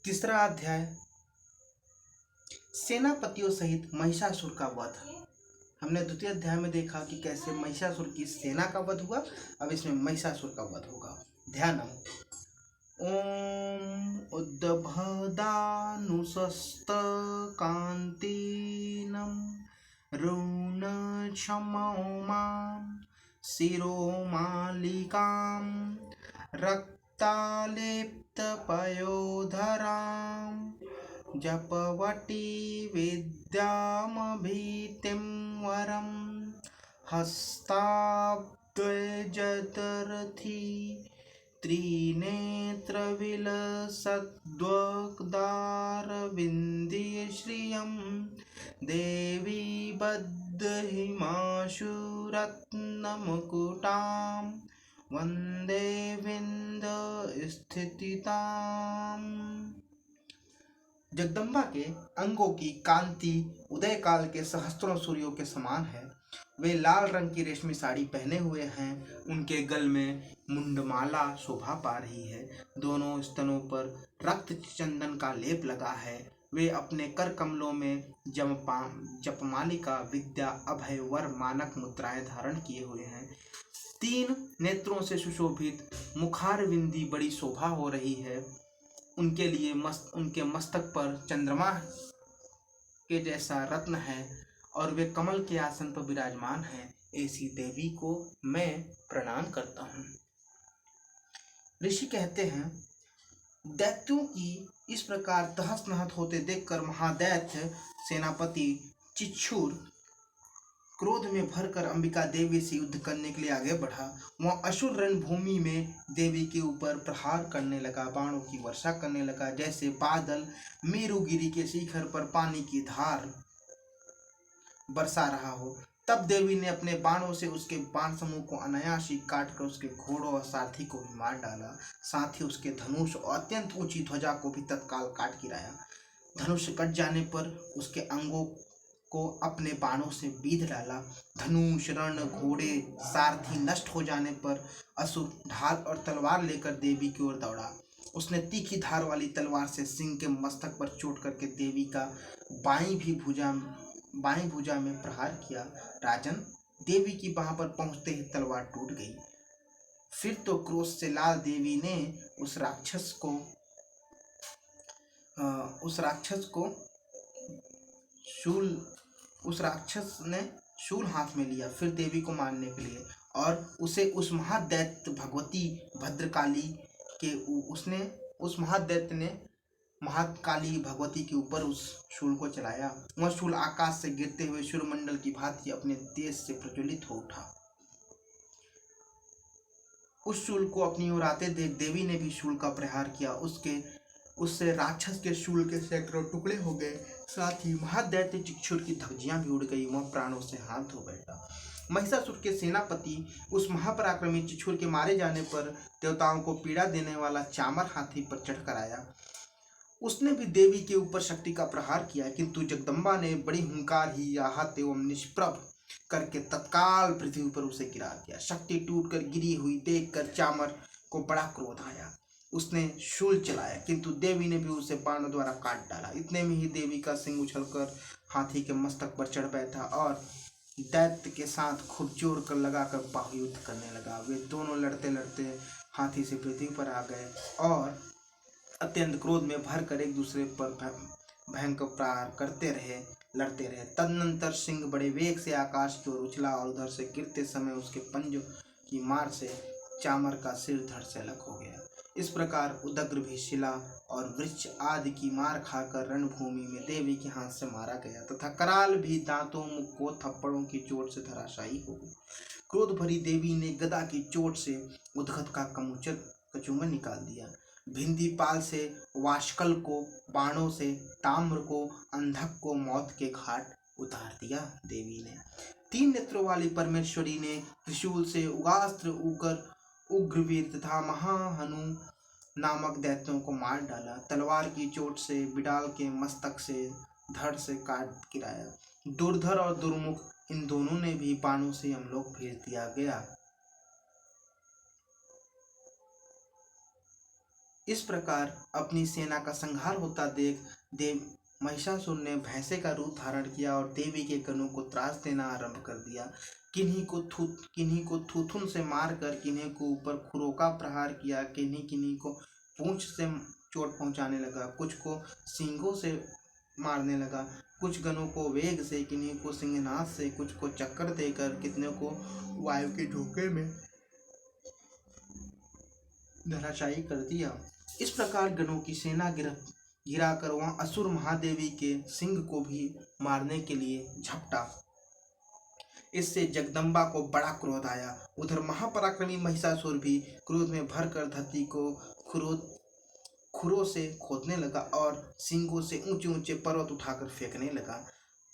तीसरा अध्याय, सेनापतियों सहित महिषासुर का वध। हमने द्वितीय अध्याय में देखा कि कैसे महिषासुर की सेना का वध हुआ, अब इसमें महिषासुर का वध होगा। ध्यानम। ओम उद्बधानुसस्तकान्तिनं रुणक्षमौमां शिरोमालिकां रक्तालेप्तपयोधरां जपवटी विद्यामभीतिं वरं हस्ताब्जयतरथी त्रिनेत्रविलसद्वक्दारविन्द्यश्रियं देवी बद्धहिमाशुरत्नमुकुटां वन्दे विन्ध्यस्थिताम्। जगदम्बा के अंगों की कांति उदय काल के सहस्त्रों सूर्यों के समान है। वे लाल रंग की रेशमी साड़ी पहने हुए हैं। उनके गल में मुंडमाला शोभा पा रही है। दोनों स्तनों पर रक्त चंदन का लेप लगा है। वे अपने कर कमलों में जपमालिका विद्या अभय वर मानक मुद्राएं धारण किए हुए हैं। 3 नेत्रों से सुशोभित मुखारविंदी बड़ी शोभा हो रही है। उनके मस्तक पर चंद्रमा के जैसा रत्न है और वे कमल के आसन पर विराजमान हैं। ऐसी देवी को मैं प्रणाम करता हूँ। ऋषि कहते हैं, दैत्यों की इस प्रकार तहस नहस होते देखकर महादैत्य सेनापति चिच्छुर क्रोध में भरकर अंबिका देवी से युद्ध करने के लिए आगे बढ़ा। वह असुर रणभूमि में देवी के ऊपर प्रहार करने लगा, बाणों की वर्षा करने लगा, जैसे बादल मेरुगिरी के शिखर पर पानी की धार बरसा रहा हो। तब देवी ने अपने बाणों से उसके बाण समूह को अनायास ही काटकर उसके घोड़ों और सारथी को भी मार डाला। साथ ही उसके धनुष और अत्यंत ऊंची ध्वजा को भी तत्काल काट गिराया। धनुष कट जाने पर उसके अंगों को अपने बाणों से बीध डाला। धनुष, रण, घोड़े, सारथी नष्ट हो जाने पर असुर ढाल और तलवार लेकर देवी की ओर दौड़ा। उसने तीखी धार वाली तलवार से सिंह के मस्तक पर चोट करके देवी का बाईं भुजा में प्रहार किया। राजन, देवी की बाह पर पहुंचते ही तलवार टूट गई। फिर तो क्रोध से लाल देवी ने उस राक्षस ने शूल हाथ में लिया। फिर देवी को मारने के लिए और उसे उस महादैत्य भगवती भद्रकाली के उस महादैत्य ने महाकाली भगवती के ऊपर उस शूल को चलाया। वह शूल आकाश से गिरते हुए सूर्यमंडल की भांति अपने तेज से प्रज्वलित हो उठा। उस शूल को अपनी ओर आते देख देवी ने भी शूल का प्रहार किया। उससे राक्षस के शूल के सैकड़ों टुकड़े हो गए। साथ ही महादैत्य चिक्षुर की धज्जियां भी उड़ गई। वह प्राणों से हाथ धो बैठा। महिषासुर के सेनापति उस महापराक्रमी चिक्षुर के मारे जाने पर देवताओं को पीड़ा देने वाला चामर हाथी पर चढ़कर आया। उसने भी देवी के ऊपर शक्ति का प्रहार किया, किंतु जगदम्बा ने बड़ी हुंकार ही आहत एवं निष्प्रभ करके तत्काल पृथ्वी पर उसे गिरा दिया। शक्ति टूटकर गिरी हुई देखकर चामर को बड़ा क्रोध आया। उसने शूल चलाया, किंतु देवी ने भी उसे बाणों द्वारा काट डाला। इतने में ही देवी का सिंह उछलकर हाथी के मस्तक पर चढ़ बैठा और दैत्य के साथ खूब जोर कर लगाकर बाहुयुद्ध करने लगा। वे दोनों लड़ते लड़ते हाथी से पृथ्वी पर आ गए और अत्यंत क्रोध में भरकर एक दूसरे पर भयंकर प्रहार करते रहे, लड़ते रहे। तदनंतर सिंह बड़े वेग से आकाश की ओर उछला और उधर से गिरते समय उसके पंजों की मार से चामर का सिर धड़ से अलग हो गया। इस प्रकार उदग्र भी शिला और वृक्ष आदि की मार खाकर रणभूमि में देवी के हाथ से मारा गया तथा कराल भी दांतों, मुख को थप्पड़ों की चोट से धराशायी हो गई। क्रोध भरी देवी ने गदा की चोट से उद्गत का कचूमर निकाल दिया। भिंदी पाल से वाशकल को, बाणों से ताम्र को, अंधक को मौत के घाट उतार दिया। देवी ने 3 नेत्रों वाली परमेश्वरी ने त्रिशूल से उगास्त्र उकर उग्रवीर तथा महाहनु नामक दैत्यों को मार डाला। तलवार की चोट से बिडाल के मस्तक से धड़ से काट गिराया। दुर्धर और दुर्मुख इन दोनों ने भी बाणों से यमलोक भेज दिया गया। इस प्रकार अपनी सेना का संहार होता देख देव महिषासुर ने भैंसे का रूप धारण किया और देवी के गणों को त्रास देना आरंभ कर दिया। किन्हीं को थूथुन से मारकर, किन्हीं को ऊपर खुरों का प्रहार किया, किन्हीं किन्हीं को पूंछ से चोट पहुंचाने लगा, कुछ को सींगों से मारने लगा, कुछ गणों को वेग से, किन्हीं को सिंहनाद से, कुछ को चक्कर देकर, कितने को वायु के झोंके में धराशायी कर दिया। इस प्रकार गणों की सेना गिराकर वहां असुर महादेवी के सिंह को भी मारने के लिए झपटा। इससे जगदम्बा को बड़ा क्रोध आया। उधर महापराक्रमी महिषासुर भी क्रोध में भरकर धरती को खुरों से खोदने लगा और सींगों से ऊंचे ऊंचे पर्वत उठाकर फेंकने लगा।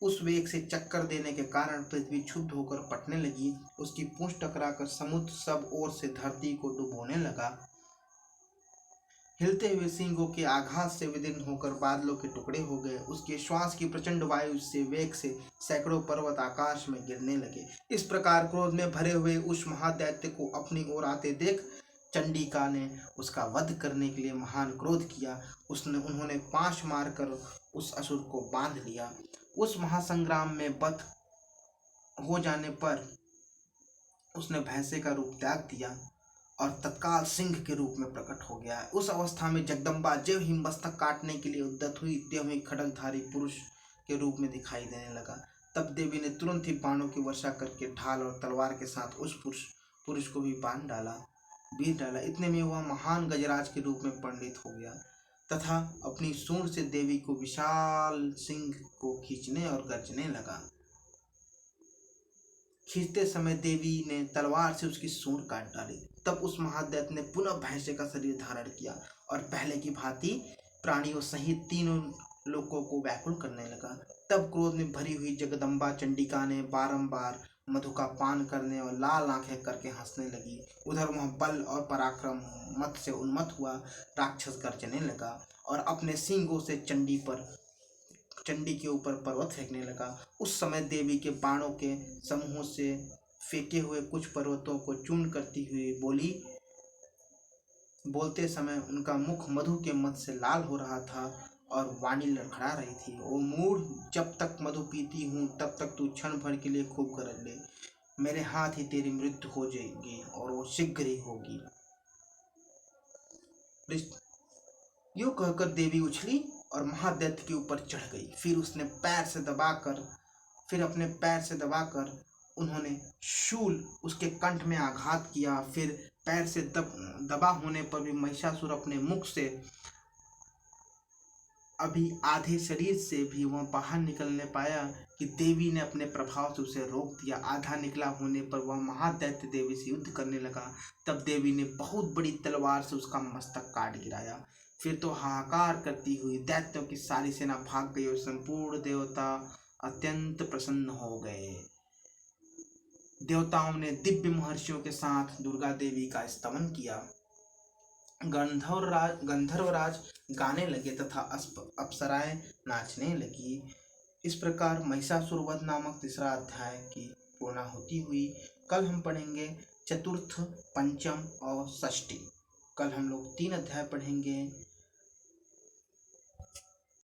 उस वेग से चक्कर देने के कारण पृथ्वी क्षुब्ध होकर फटने लगी। उसकी पूंछ टकराकर समुद्र सब ओर से धरती को डुबोने लगा। हिलते हुए सींगों के आघात से विदीर्ण होकर बादलों के टुकड़े हो गए। उसके श्वास की प्रचंड वायु से वेग से सैकड़ों पर्वत आकाश में गिरने लगे। इस प्रकार क्रोध में भरे हुए उस महादैत्य को अपनी ओर आते देख चंडिका ने उसका वध करने के लिए महान क्रोध किया। उन्होंने पाश मारकर उस असुर को बांध लिया। उस महासंग्राम में वध हो जाने पर उसने भैंसे का रूप त्याग दिया और तत्काल सिंह के रूप में प्रकट हो गया। उस अवस्था में जगदम्बा ज्यों ही मस्तक काटने के लिए उद्यत हुई, त्यों ही खड्गधारी पुरुष के रूप में दिखाई देने लगा। तब देवी ने तुरंत ही बाणों की वर्षा करके ढाल और तलवार के साथ उस पुरुष को भी बांध डाला, बीत डाला। इतने में वह महान गजराज के रूप में परिणित हो गया तथा अपनी सूंड से देवी को विशाल सिंह को खींचने और गर्जने लगा। खींचते समय देवी ने तलवार से उसकी सूंड काट डाली। तब उस महादैत्य ने पुनः भैंसे का शरीर धारण किया और पहले की भांति प्राणियों सहित तीनों लोगों को व्याकुल करने लगा। तब क्रोध में भरी हुई जगदम्बा चंडिका ने बारंबार मधु का पान करने और लाल आंखें करके हंसने लगी। उधर वह बल और पराक्रम मत से उन्मत्त हुआ राक्षस गर्जने लगा और अपने सींगों से चंडी के ऊपर पर्वत फेंकने लगा। उस समय देवी के बाणों के समूहों से फेंके हुए कुछ पर्वतों को चूर्ण करती हुई बोलते समय उनका मुख मधु के मत से लाल हो रहा था और वाणी लड़खड़ा रही थी। ओ मूढ़, जब तक मधु पीती हूँ तब तक तू क्षण भर के लिए खूब गरज ले। मेरे हाथ ही तेरी मृत्यु हो जाएगी और वो शीघ्र ही होगी। यूं कहकर देवी उछली और महादैत्य के ऊपर चढ़ गई। फिर अपने पैर से दबाकर उन्होंने शूल उसके कंठ में आघात किया। फिर पैर से दबा होने पर भी महिषासुर अपने मुख से अभी आधे शरीर से भी वह बाहर निकलने पाया कि देवी ने अपने प्रभाव से उसे रोक दिया। आधा निकला होने पर वह महादैत्य देवी से युद्ध करने लगा। तब देवी ने बहुत बड़ी तलवार से उसका मस्तक काट गिराया। फिर तो हाहाकार करती हुई दैत्यों की सारी सेना भाग गई और संपूर्ण देवता अत्यंत प्रसन्न हो गए। देवताओं ने दिव्य महर्षियों के साथ दुर्गा देवी का स्तवन किया। गंधर्वराज गाने लगे तथा अप्सराएं नाचने लगी। इस प्रकार महिषासुर वध नामक तीसरा अध्याय की पूर्णाहुति हुई। कल हम पढ़ेंगे चतुर्थ, पंचम और षष्ठी। कल हम लोग 3 अध्याय पढ़ेंगे।